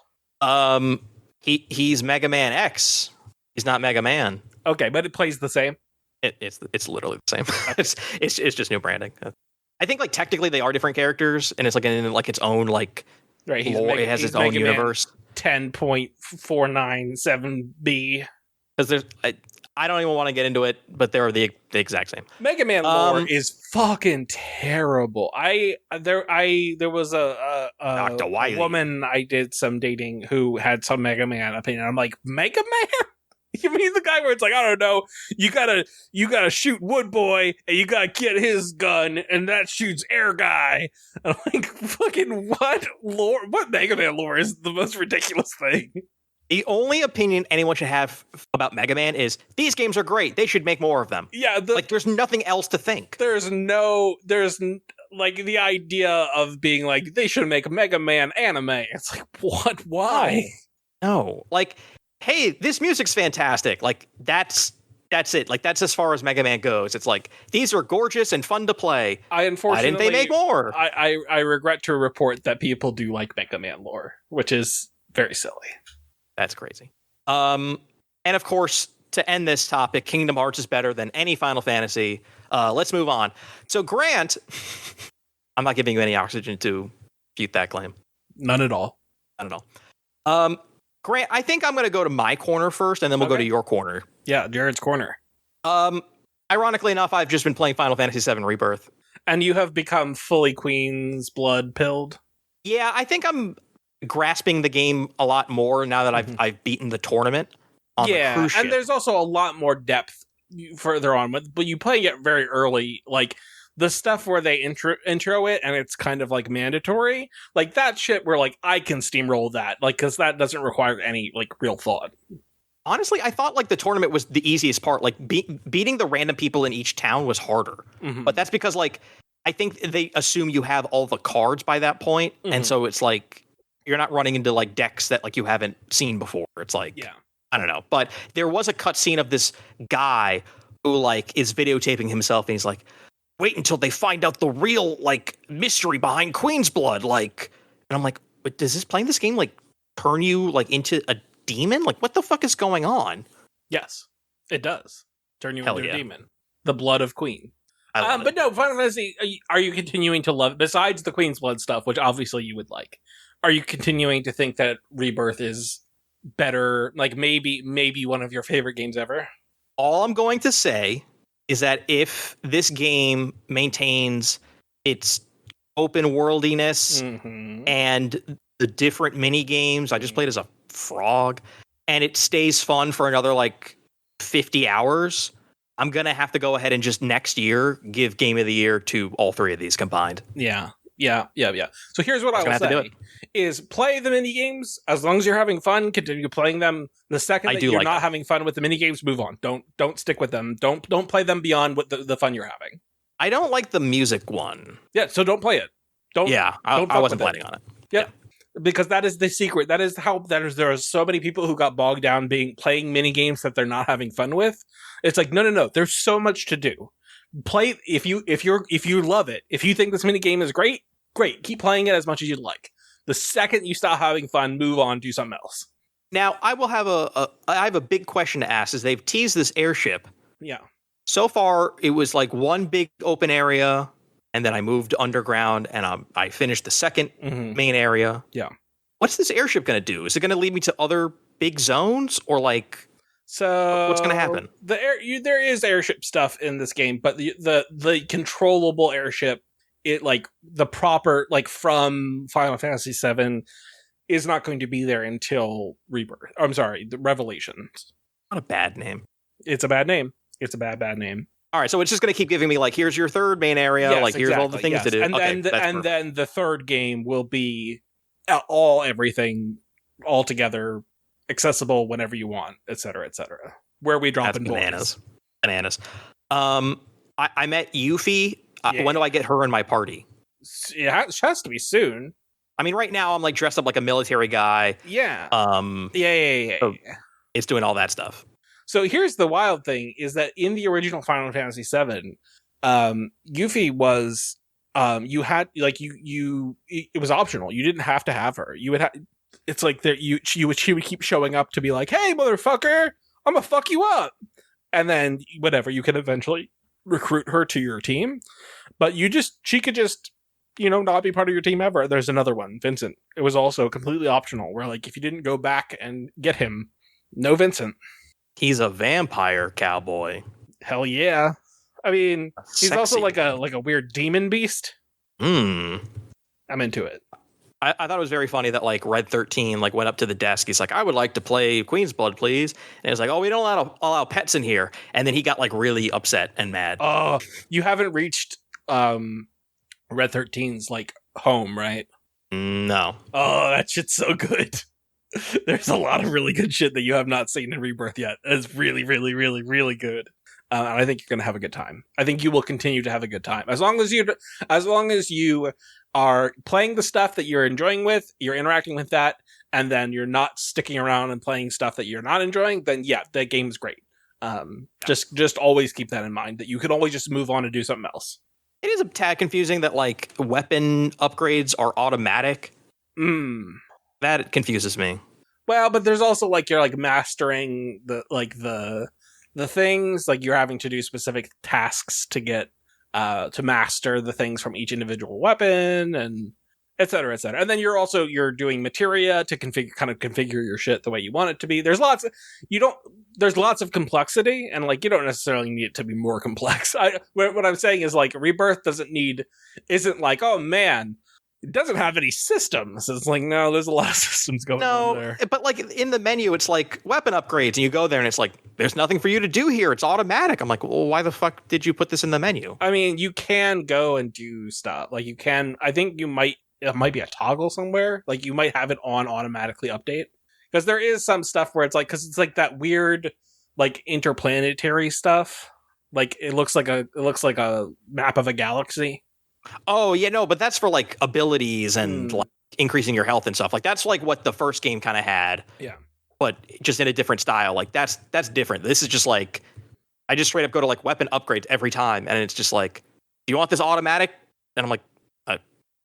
He's Mega Man X. He's not Mega Man. Okay, but it plays the same. It's literally the same. it's just new branding. I think like technically they are different characters, and it's like in like its own like lore. It has its own universe. 10.497B. Because there's, I don't even want to get into it, but they're the exact same. Mega Man lore is fucking terrible. There was a woman I did some dating who had some Mega Man opinion. I'm like, Mega Man? You mean the guy where it's like, I don't know, you gotta shoot Wood Boy and you gotta get his gun and that shoots Air Guy. I'm like, fucking what lore? What Mega Man lore is the most ridiculous thing? The only opinion anyone should have about Mega Man is these games are great. They should make more of them. Yeah, like there's nothing else to think. There's like the idea of being like they should make a Mega Man anime. It's like what? Why? No. Like, hey, this music's fantastic. Like that's it. Like that's as far as Mega Man goes. It's like these are gorgeous and fun to play. Why didn't they make more? I regret to report that people do like Mega Man lore, which is very silly. That's crazy. And of course, to end this topic, Kingdom Hearts is better than any Final Fantasy. Let's move on. So Grant, I'm not giving you any oxygen to refute that claim. None at all. Grant, I think I'm going to go to my corner first, and then we'll go to your corner. Yeah, Jared's corner. Ironically enough, I've just been playing Final Fantasy VII Rebirth. And you have become fully Queen's blood pilled? Yeah, I think I'm grasping the game a lot more now that I've beaten the tournament on the cruise ship. And there's also a lot more depth further on, but you play it very early, like the stuff where they intro it and it's kind of like mandatory, like that shit where like I can steamroll that, like because that doesn't require any like real thought. Honestly, I thought like the tournament was the easiest part. Like beating the random people in each town was harder, but that's because like I think they assume you have all the cards by that point, and so it's like you're not running into like decks that like you haven't seen before. It's like, I don't know. But there was a cutscene of this guy who like is videotaping himself and he's like, wait until they find out the real like mystery behind Queen's blood. Like, and I'm like, but does playing this game like turn you like into a demon? Like what the fuck is going on? Yes, it does turn you into a demon. The blood of Queen. But no, Final Fantasy, are you continuing to love, besides the Queen's blood stuff, which obviously you would like, are you continuing to think that Rebirth is better, like maybe one of your favorite games ever? All I'm going to say is that if this game maintains its open worldiness and the different mini games, I just played as a frog, and it stays fun for another like 50 hours, I'm going to have to go ahead and just next year give Game of the Year to all three of these combined. Yeah. So here's what I will say is play the mini games as long as you're having fun. Continue playing them. The second that you're not having fun with the mini games, move on. Don't stick with them. Don't play them beyond what the fun you're having. I don't like the music one. Yeah, so don't play it. I wasn't planning on it. Yeah. Because that is the secret. There are so many people who got bogged down playing mini games that they're not having fun with. It's like no. There's so much to do. Play if you love it. If you think this mini game is great. Keep playing it as much as you'd like. The second you stop having fun, move on, do something else. Now, I have a big question to ask. Is they've teased this airship. Yeah. So far, it was like one big open area, and then I moved underground, and I finished the second main area. Yeah. What's this airship going to do? Is it going to lead me to other big zones, or like? So What's going to happen? There is airship stuff in this game, but the controllable airship, it like the proper like from Final Fantasy VII, is not going to be there until Rebirth. I'm sorry, the Revelations. Not a bad name. It's a bad name. It's a bad name. All right, so it's just going to keep giving me like, here's your third main area, Yes, like here's all the exactly, things to do. And Okay, then the third game will be everything all together, accessible whenever you want, etc., etc. Where we drop that's in bananas. Bananas. I met Yuffie. Yeah. When do I get her in my party? It has to be soon. I mean, right now I'm like dressed up like a military guy. Yeah. Yeah. So it's doing all that stuff. So here's the wild thing: is that in the original Final Fantasy VII, Yuffie was you had like it was optional. You didn't have to have her. You would have. It's like that she would keep showing up to be like, "Hey, motherfucker, I'm gonna fuck you up," and then whatever, you can eventually recruit her to your team. But she could just not be part of your team ever. There's another one, Vincent. It was also completely optional. Where like if you didn't go back and get him, no Vincent. He's a vampire cowboy. Hell yeah! I mean, he's Sexy. also like a weird demon beast. I'm into it. I thought it was very funny that like Red 13 like went up to the desk. He's like, I would like to play Queen's Blood, please. And it's like, oh, we don't allow pets in here. And then he got like really upset and mad. Oh, you haven't reached Red 13's like home, right? No. Oh, that shit's so good. There's a lot of really good shit that you have not seen in Rebirth yet. It's really, really, really, really good. And I think you're going to have a good time. I think you will continue to have a good time. As long as you are playing the stuff that you're enjoying with, you're interacting with that, and then you're not sticking around and playing stuff that you're not enjoying, then yeah, that game's great. Just always keep that in mind, that you can always just move on and do something else. It is a tad confusing that like weapon upgrades are automatic. That confuses me. Well, but there's also like you're like mastering the things, like you're having to do specific tasks to get to master the things from each individual weapon, and et cetera, et cetera. And then you're doing materia to configure your shit the way you want it to be. There's lots of complexity, and like you don't necessarily need it to be more complex. What I'm saying is like Rebirth isn't like, oh man, it doesn't have any systems. It's like, no, there's a lot of systems going on there. But like in the menu, it's like weapon upgrades, and you go there and it's like, there's nothing for you to do here. It's automatic. I'm like, well, why the fuck did you put this in the menu? I mean, you can go and do stuff. Like you can, I think it might be a toggle somewhere. Like you might have it on automatically update. Because there is some stuff where it's like, because it's like that weird, like interplanetary stuff. Like it looks like a map of a galaxy. Oh yeah, no, but that's for like abilities and like increasing your health and stuff. Like that's like what the first game kind of had. Yeah. But just in a different style. Like that's different. This is just like, I just straight up go to like weapon upgrades every time, and it's just like, do you want this automatic? And I'm like,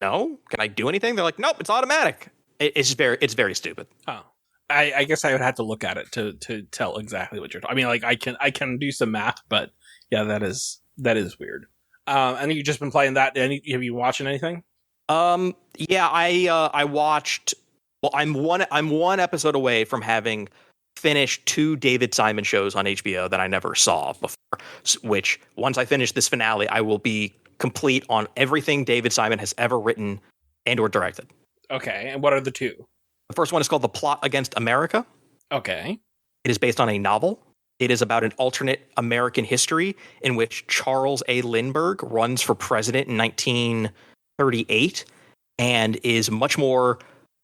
no. Can I do anything? They're like, nope, it's automatic. It's very stupid. Oh. I guess I would have to look at it to tell exactly what you're talking. I mean, like I can do some math, but yeah, that is weird. And you've just been playing that. Have you watching anything? Yeah, I watched. Well, I'm one episode away from having finished 2 David Simon shows on HBO that I never saw before. Which once I finish this finale, I will be complete on everything David Simon has ever written and or directed. Okay, and what are the 2? The first one is called The Plot Against America. Okay. It is based on a novel. It is about an alternate American history in which Charles A. Lindbergh runs for president in 1938 and is much more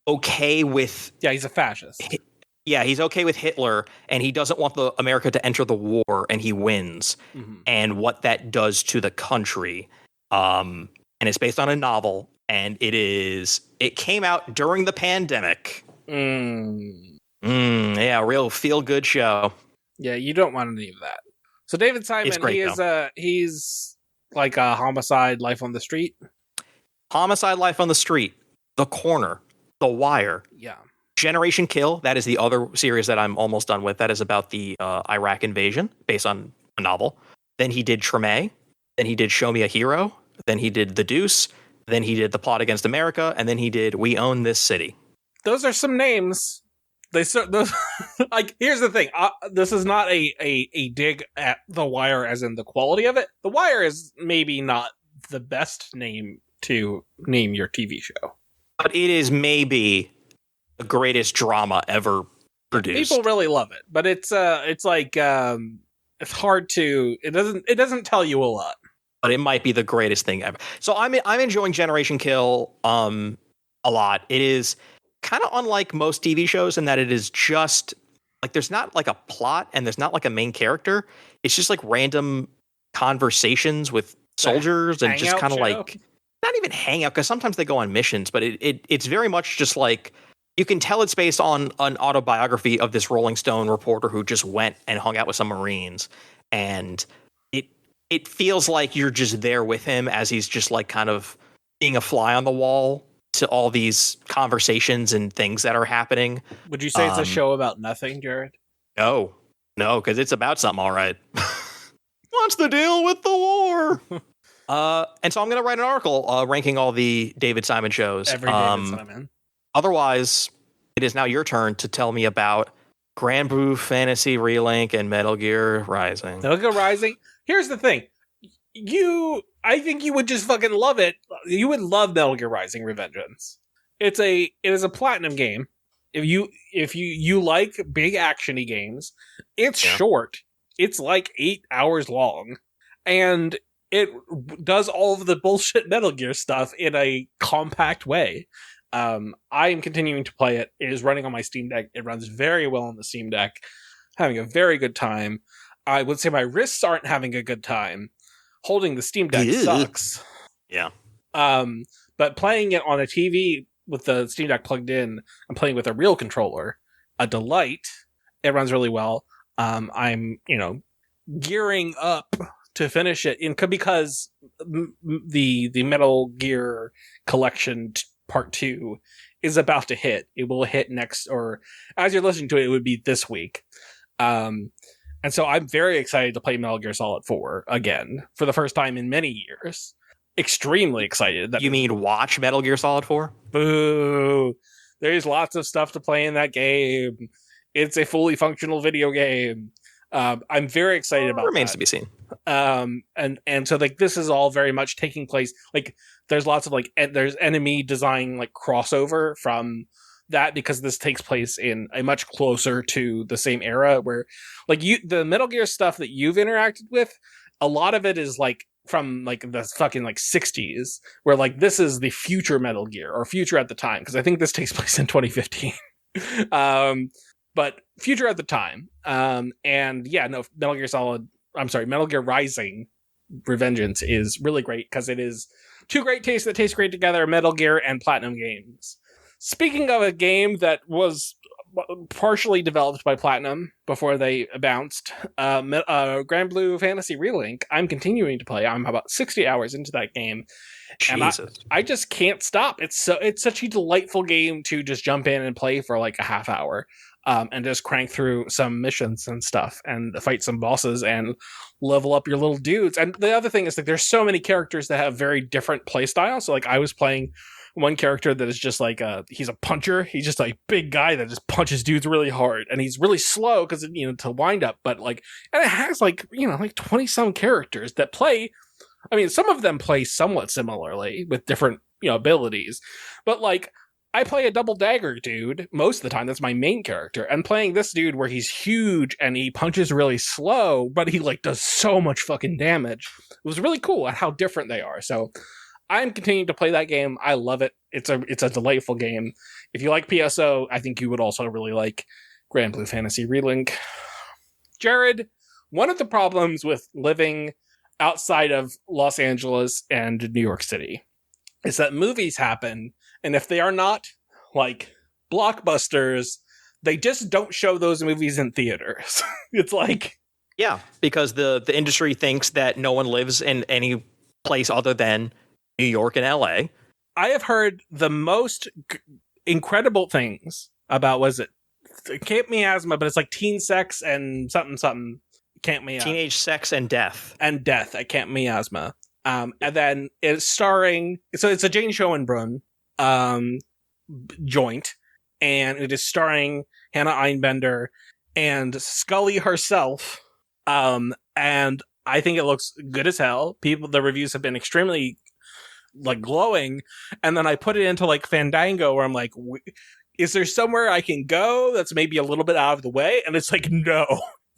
okay with... Yeah, he's a fascist. Yeah, he's okay with Hitler, and he doesn't want America to enter the war, and he wins. Mm-hmm. And what that does to the country. And it's based on a novel, and it came out during the pandemic. Yeah, real feel-good show. Yeah, you don't want any of that. So David Simon, he's like a Homicide, Life on the Street. Homicide, Life on the Street, The Corner, The Wire. Yeah. Generation Kill, that is the other series that I'm almost done with. That is about the Iraq invasion, based on a novel. Then he did Treme. Then he did Show Me a Hero. Then he did The Deuce. Then he did The Plot Against America. And then he did We Own This City. Those are some names. those like here's the thing. This is not a dig at The Wire as in the quality of it. The Wire is maybe not the best name to name your TV show, but it is maybe the greatest drama ever produced. People really love it, but it's like it's hard to it doesn't tell you a lot. But it might be the greatest thing ever. So I'm enjoying Generation Kill a lot. It is kind of unlike most TV shows in that it is just like there's not like a plot and there's not like a main character. It's just like random conversations with soldiers and just kind of like not even hangout because sometimes they go on missions, but it's very much just like you can tell it's based on an autobiography of this Rolling Stone reporter who just went and hung out with some Marines, and it feels like you're just there with him as he's just like kind of being a fly on the wall to all these conversations and things that are happening. Would you say it's a show about nothing, Jared? No, because it's about something, all right. What's the deal with the war? And so I'm going to write an article ranking all the David Simon shows. Every David Simon. Otherwise, it is now your turn to tell me about Grand Blue Fantasy Relink and Metal Gear Rising. Metal Gear Rising? Here's the thing. I think you would just fucking love it. You would love Metal Gear Rising Revengeance. It is a platinum game. If you like big actiony games, it's short. It's like 8 hours long, and it does all of the bullshit Metal Gear stuff in a compact way. I am continuing to play it. It is running on my Steam Deck. It runs very well on the Steam Deck. Having a very good time. I would say my wrists aren't having a good time. Holding the Steam Deck sucks. Yeah. But playing it on a TV with the Steam Deck plugged in, I'm playing with a real controller. A delight. It runs really well. I'm, gearing up to finish it because the Metal Gear Collection Part 2 is about to hit. It will hit next, or as you're listening to it, it would be this week. And so I'm very excited to play Metal Gear Solid 4 again for the first time in many years. Extremely excited. You mean watch Metal Gear Solid 4? Boo! There's lots of stuff to play in that game. It's a fully functional video game. I'm very excited about remains that. To be seen. And so like this is all very much taking place. Like there's lots of like there's enemy design like crossover from that because this takes place in a much closer to the same era where like the Metal Gear stuff that you've interacted with, a lot of it is like from like the fucking like 60s where like this is the future Metal Gear or future at the time because I think this takes place in 2015. But future at the time. And yeah, no, Metal Gear Rising Revengeance is really great because it is two great tastes that taste great together, Metal Gear and Platinum Games. Speaking of a game that was partially developed by Platinum before they bounced, Grand Blue Fantasy Relink, I'm continuing to play. I'm about 60 hours into that game. Jesus. And I just can't stop. It's such a delightful game to just jump in and play for like a half hour. And just crank through some missions and stuff and fight some bosses and level up your little dudes. And the other thing is like there's so many characters that have very different play styles. So like I was playing one character that is just like he's a puncher. He's just a big guy that just punches dudes really hard. And he's really slow because to wind up. But like, and it has like 20 some characters that play. I mean, some of them play somewhat similarly with different abilities. But like, I play a double dagger dude most of the time. That's my main character. And playing this dude where he's huge and he punches really slow, but he like does so much fucking damage. It was really cool at how different they are. So I'm continuing to play that game. I love it. It's a delightful game. If you like PSO, I think you would also really like Grand Blue Fantasy Relink. Jared, one of the problems with living outside of Los Angeles and New York City is that movies happen. And if they are not, like, blockbusters, they just don't show those movies in theaters. It's like... Yeah, because the industry thinks that no one lives in any place other than New York and LA. I have heard the most incredible things about, Camp Miasma, but it's like teen sex and something. Camp Miasma. Teenage sex and death. And death at Camp Miasma. And then it's starring... So it's a Jane Schoenbrunn joint, and it is starring Hannah Einbender, and Scully herself. And I think it looks good as hell. The reviews have been extremely like glowing. And then I put it into like Fandango where I'm like, is there somewhere I can go that's maybe a little bit out of the way? And it's like, no,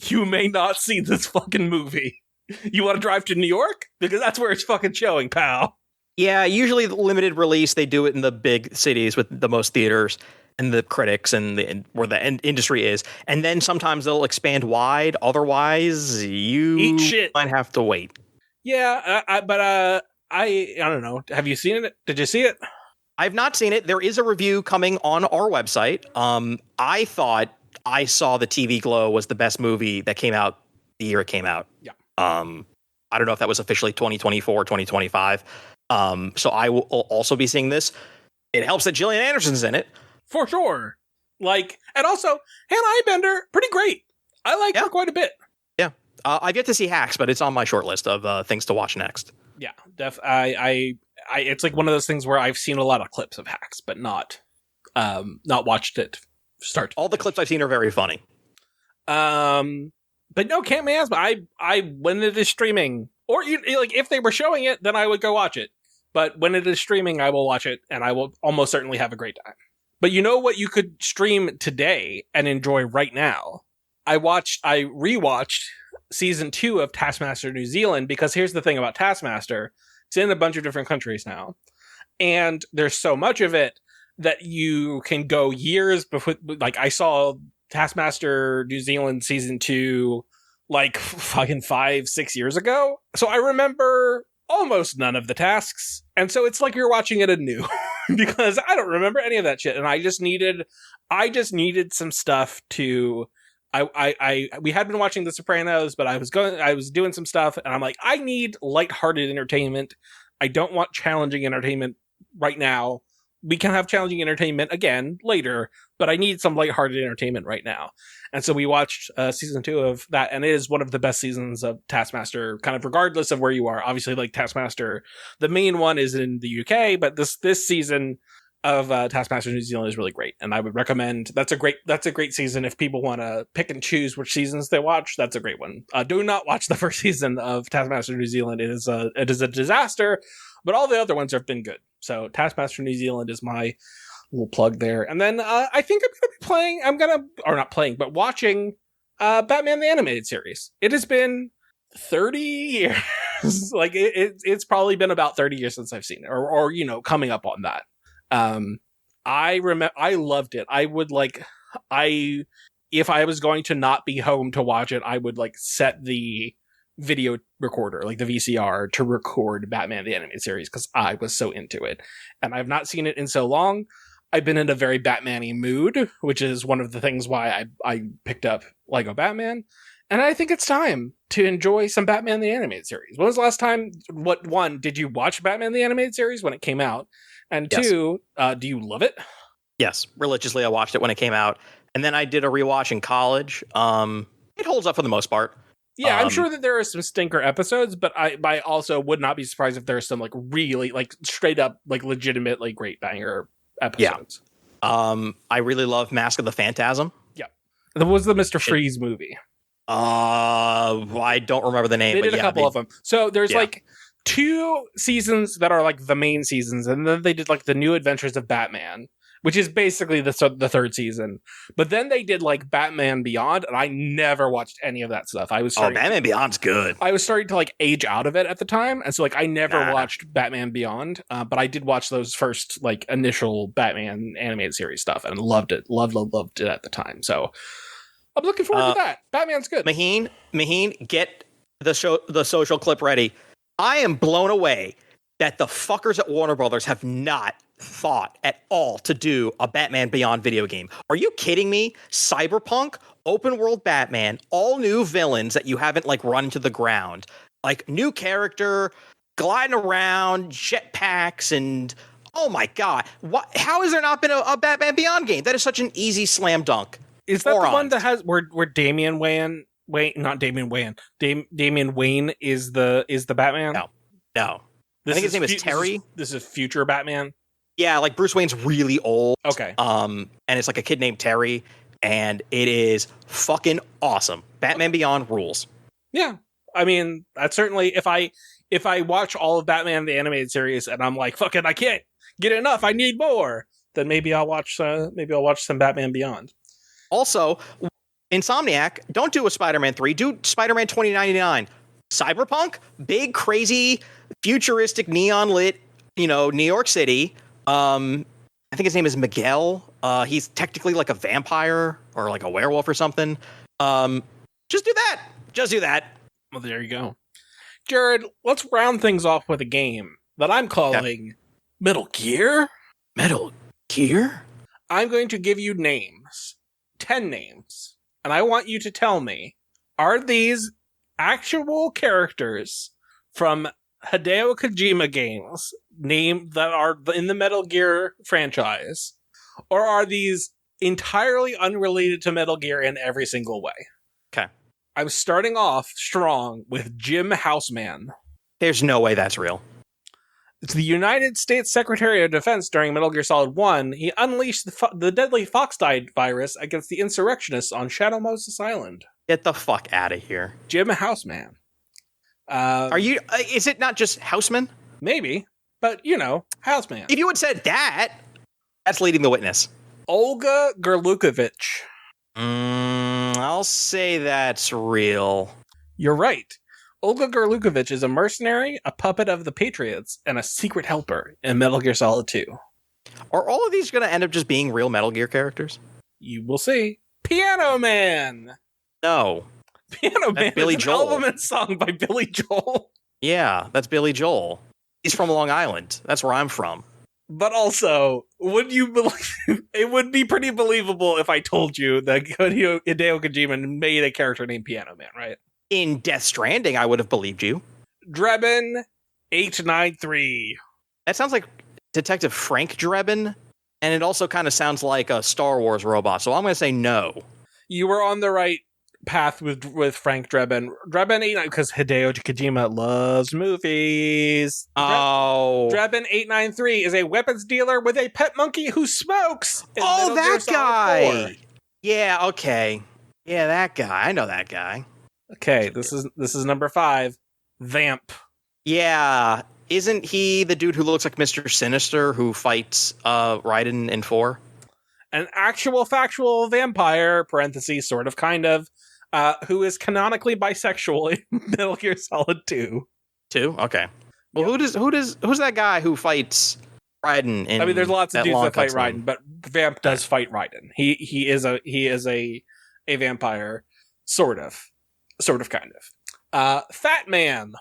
you may not see this fucking movie. You want to drive to New York? Because that's where it's fucking showing, pal. Yeah, usually the limited release, they do it in the big cities with the most theaters and the critics and where the industry is. And then sometimes they'll expand wide. Otherwise, you Eat shit. might have to wait. Yeah, I don't know. Have you seen it? Did you see it? I've not seen it. There is a review coming on our website. I thought I Saw the TV Glow was the best movie that came out the year it came out. Yeah. I don't know if that was officially 2024 or 2025. So I will also be seeing this. It helps that Gillian Anderson's in it. For sure. Like, and also, Hannah Einbender, pretty great. I like her quite a bit. Yeah. I've yet to see Hacks, but it's on my short list of things to watch next. Yeah, it's like one of those things where I've seen a lot of clips of Hacks, but not watched it start. All the clips I've seen are very funny. But no, Can't Miasma. I when it is streaming, or like if they were showing it, then I would go watch it. But when it is streaming, I will watch it, and I will almost certainly have a great time. But you know what you could stream today and enjoy right now? I rewatched season 2 of Taskmaster New Zealand, because here's the thing about Taskmaster. It's in a bunch of different countries now. And there's so much of it that you can go years before. Like, I saw Taskmaster New Zealand season 2 like fucking 5-6 years ago. So I remember almost none of the tasks. And so it's like you're watching it anew because I don't remember any of that shit. And I just needed some stuff to, we had been watching The Sopranos, but I was doing some stuff and I'm like, I need lighthearted entertainment. I don't want challenging entertainment right now. We can have challenging entertainment again later, but I need some lighthearted entertainment right now. And so we watched season 2 of that, and it is one of the best seasons of Taskmaster, kind of regardless of where you are. Obviously, like Taskmaster, the main one is in the UK, but this season of Taskmaster New Zealand is really great, and I would recommend. That's a great season if people want to pick and choose which seasons they watch. That's a great one. Do not watch the first season of Taskmaster New Zealand. It is a disaster, but all the other ones have been good. So Taskmaster New Zealand is my little plug there. And then I think watching Batman the Animated Series. It has been 30 years. Like it's probably been about 30 years since I've seen it, or coming up on that. I loved it. If I was going to not be home to watch it, I would like set the video recorder, like the VCR, to record Batman the Animated Series because I was so into it. And I've not seen it in so long. I've been in a very Batman-y mood, which is one of the things why I picked up Lego Batman. And I think it's time to enjoy some Batman the Animated Series. When was the last time, did you watch Batman the Animated Series when it came out? And yes. 2, do you love it? Yes, religiously I watched it when it came out. And then I did a rewatch in college. It holds up for the most part. Yeah, I'm sure that there are some stinker episodes, but I also would not be surprised if there's some like really like straight up like legitimate like great banger episodes. Yeah. I really love Mask of the Phantasm. Yeah. That was the Mr. Freeze movie. I don't remember the name. They did a couple of them. So there's like 2 seasons that are like the main seasons, and then they did like the New Adventures of Batman, which is basically the 3rd season. But then they did like Batman Beyond, and I never watched any of that stuff. Batman Beyond's good. I was starting to like age out of it at the time, and so like I never watched Batman Beyond, but I did watch those first like initial Batman animated series stuff, and loved it. Loved it at the time. So I'm looking forward to that. Batman's good. Maheen, get the social clip ready. I am blown away that the fuckers at Warner Brothers have not thought at all to do a Batman Beyond video game. Are you kidding me? Cyberpunk, open world Batman, all new villains that you haven't like run to the ground, like new character, gliding around, jetpacks, and oh my god, how has there not been a Batman Beyond game? That is such an easy slam dunk. Is that the one that has where Damian Wayne is the Batman? No. I think his name is Terry. This is future Batman. Yeah, like Bruce Wayne's really old. Okay. And it's like a kid named Terry. and it is fucking awesome. Batman Beyond rules. Yeah. I mean, that's certainly, if I watch all of Batman the animated series and I'm like, fuck it, I can't get enough, I need more, then maybe I'll watch some Batman Beyond. Also, Insomniac, don't do a Spider-Man 3, do Spider-Man 2099. Cyberpunk, big, crazy, futuristic, neon lit, New York City. I think his name is Miguel. He's technically like a vampire or like a werewolf or something. Just do that. Just do that. Well, there you go. Jared, let's round things off with a game that I'm calling Metal Gear. Metal Gear? I'm going to give you names. 10 names. And I want you to tell me, are these actual characters from Hideo Kojima games named that are in the Metal Gear franchise? Or are these entirely unrelated to Metal Gear in every single way? Okay. I'm starting off strong with Jim Houseman. There's no way that's real. It's the United States Secretary of Defense during Metal Gear Solid 1. He unleashed the deadly Foxhound virus against the insurrectionists on Shadow Moses Island. Get the fuck out of here. Jim Houseman. Is it not just Houseman? Maybe, but Houseman. If you had said that, that's leading the witness. Olga Gerlukovich. I'll say that's real. You're right. Olga Gerlukovich is a mercenary, a puppet of the Patriots, and a secret helper in Metal Gear Solid 2. Are all of these going to end up just being real Metal Gear characters? You will see. Piano Man! No. Piano Man Billy is Joel. an album and song by Billy Joel. Yeah, that's Billy Joel. He's from Long Island. That's where I'm from. But also, would you believe it would be pretty believable if I told you that Hideo Kojima made a character named Piano Man, right? In Death Stranding, I would have believed you. Drebin 893. That sounds like Detective Frank Drebin, and it also kind of sounds like a Star Wars robot, so I'm going to say no. You were on the right path with Frank Drebin. Drebin 893, because Hideo Kojima loves movies. Drebin 893 is a weapons dealer with a pet monkey who smokes. Oh, that guy! Yeah, okay. Yeah, that guy. I know that guy. Okay, this is number 5. Vamp. Yeah, isn't he the dude who looks like Mr. Sinister who fights Raiden in 4? An actual factual vampire, parentheses, sort of, kind of, who is canonically bisexual in Metal Gear Solid 2. 2? Okay. Well, yep. Who's that guy who fights Raiden in there's lots of dudes that fight cutscene? Raiden, but Vamp does fight Raiden. He is a vampire, sort of, kind of. Fat Man.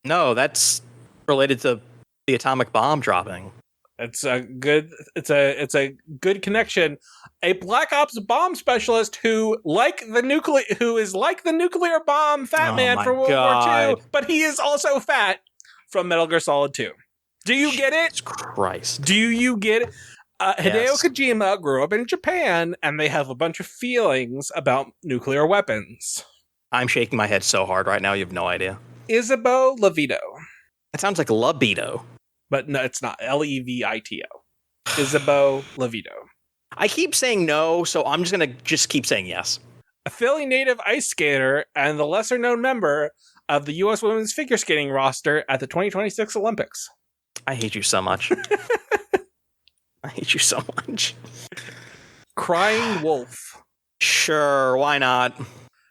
No, that's related to the atomic bomb dropping. It's a good connection. A Black Ops bomb specialist who is like the nuclear bomb Fat Man from World War II, but he is also fat from Metal Gear Solid 2. Do you get it? Jesus Christ. Do you get it? Hideo Yes. Kojima grew up in Japan, and they have a bunch of feelings about nuclear weapons. I'm shaking my head so hard right now, you have no idea. Isabeau Levito. That sounds like libido. But no, it's not. Levito. Isabeau Levito. I keep saying no, so I'm just going to keep saying yes. A Philly native ice skater and the lesser-known member of the U.S. women's figure skating roster at the 2026 Olympics. I hate you so much. I hate you so much. Crying Wolf. Sure, why not?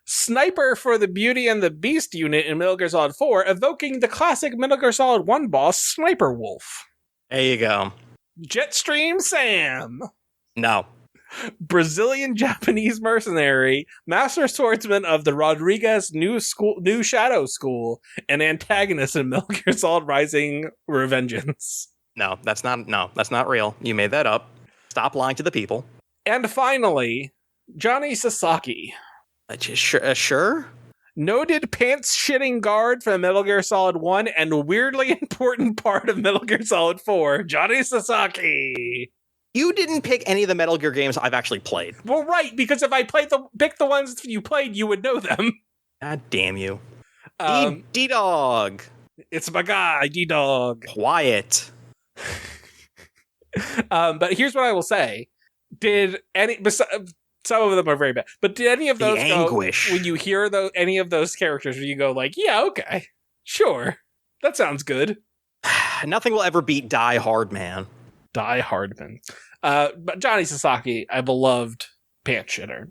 Sniper for the Beauty and the Beast unit in Metal Gear Solid 4, evoking the classic Metal Gear Solid 1 boss, Sniper Wolf. There you go. Jetstream Sam. No. Brazilian-Japanese mercenary, master swordsman of the Rodriguez New Shadow School, and antagonist in Metal Gear Solid Rising Revengeance. No, that's not real. You made that up. Stop lying to the people. And finally, Johnny Sasaki. Sure? Noted pants-shitting guard from Metal Gear Solid 1 and weirdly important part of Metal Gear Solid 4, Johnny Sasaki. You didn't pick any of the Metal Gear games I've actually played. Well, right, because if I picked the ones you played, you would know them. God damn you. D-Dog. It's my guy, D-Dog. Quiet. But here's what I will say. Some of them are very bad. But did any of those anguish. When you hear any of those characters, you go like, yeah, okay, sure. That sounds good. Nothing will ever beat Die Hard Man. Die Hardman. But Johnny Sasaki, a beloved pants shitter.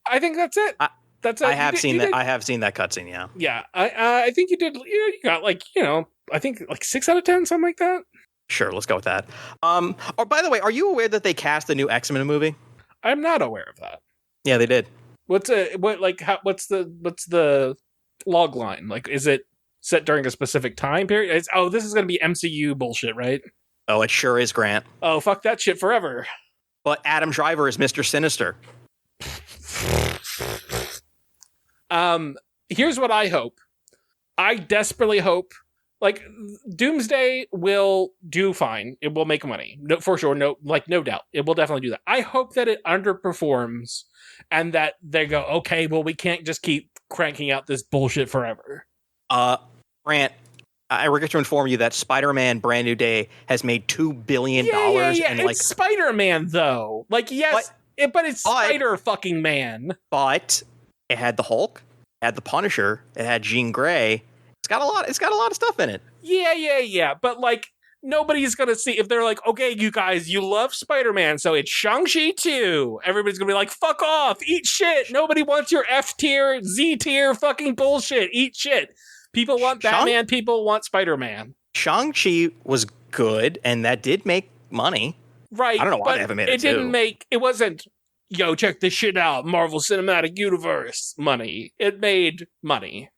I think that's it. That's it. I have seen that. I have seen that cutscene. Yeah. Yeah. I think you did. You got like, I think like 6 out of 10, something like that. Sure, let's go with that. Oh, by the way, are you aware that they cast a new X-Men movie? I'm not aware of that. Yeah, they did. What's the log line? Like, is it set during a specific time period? This is going to be MCU bullshit, right? Oh, it sure is, Grant. Oh, fuck that shit forever. But Adam Driver is Mr. Sinister. Here's what I hope. I desperately hope, like, Doomsday will do fine. It will make money. No, for sure. No doubt. It will definitely do that. I hope that it underperforms and that they go, okay, well, we can't just keep cranking out this bullshit forever. Grant, I regret to inform you that Spider-Man Brand New Day has made $2 billion. Yeah. And it's Spider-Man, though. Like, yes, but it's Spider-fucking-Man. But it had the Hulk, it had the Punisher, it had Jean Grey. It's got a lot of stuff in it. Yeah. But, like, nobody's going to see if they're like, okay, you guys, you love Spider-Man, so it's Shang-Chi too. Everybody's going to be like, fuck off, eat shit. Nobody wants your F tier, Z tier fucking bullshit. Eat shit. People want Batman, people want Spider-Man. Shang-Chi was good, and that did make money. Right. I don't know why they haven't made it too. It wasn't, yo, check this shit out, Marvel Cinematic Universe money. It made money.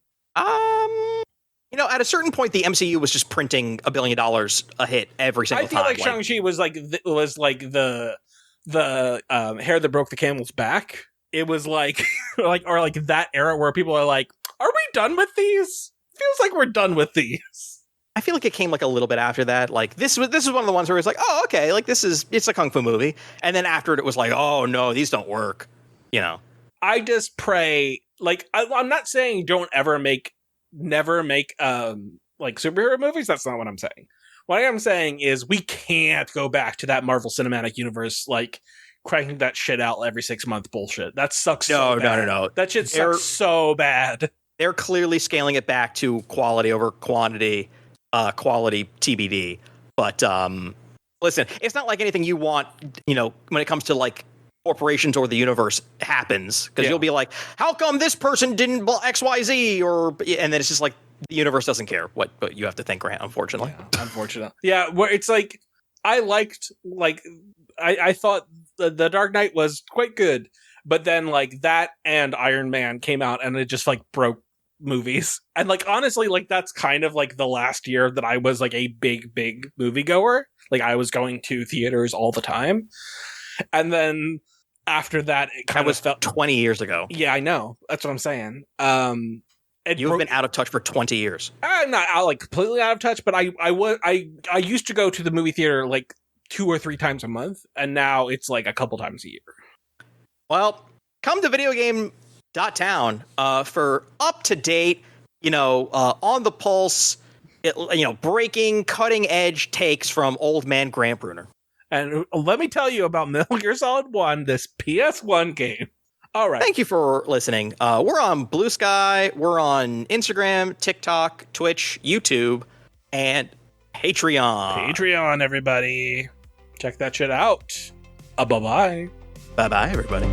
At a certain point, the MCU was just printing $1 billion a hit every single time. I feel like Shang-Chi was like the hair that broke the camel's back. It was like, or that era where people are like, are we done with these? Feels like we're done with these. I feel like it came like a little bit after that. Like this is one of the ones where it's like, oh, okay, like it's a kung fu movie, and then after it was like, oh no, these don't work. I just pray. Like I'm not saying don't never make like superhero movies. That's not what I'm saying. What I am saying is we can't go back to that Marvel Cinematic Universe like cranking that shit out every 6 month bullshit. That sucks. No. That shit sucks so bad. They're clearly scaling it back to quality over quantity, quality TBD. But listen, it's not like anything you want, when it comes to like corporations or the universe happens, because you'll be like, how come this person didn't XYZ? And then it's just like the universe doesn't care what you have to think, Grant, unfortunately. Yeah, unfortunately. Yeah, where it's like I liked I thought the Dark Knight was quite good, but then like that and Iron Man came out and it just like broke movies. And like honestly, like that's kind of like the last year that I was like a big moviegoer. Like I was going to theaters all the time. And then after that, it kind of felt 20 years ago. Yeah, I know. That's what I'm saying. You've been out of touch for 20 years. I'm not like completely out of touch, but I used to go to the movie theater like 2 or 3 times a month, and now it's like a couple times a year. Well, come to videogame.town for up to date, on the pulse, breaking, cutting edge takes from old man Grant Bruner. And let me tell you about Metal Gear Solid 1, this PS1 game. All right. Thank you for listening. We're on Blue Sky. We're on Instagram, TikTok, Twitch, YouTube, and Patreon. Patreon, everybody. Check that shit out. Bye-bye. Bye-bye, everybody.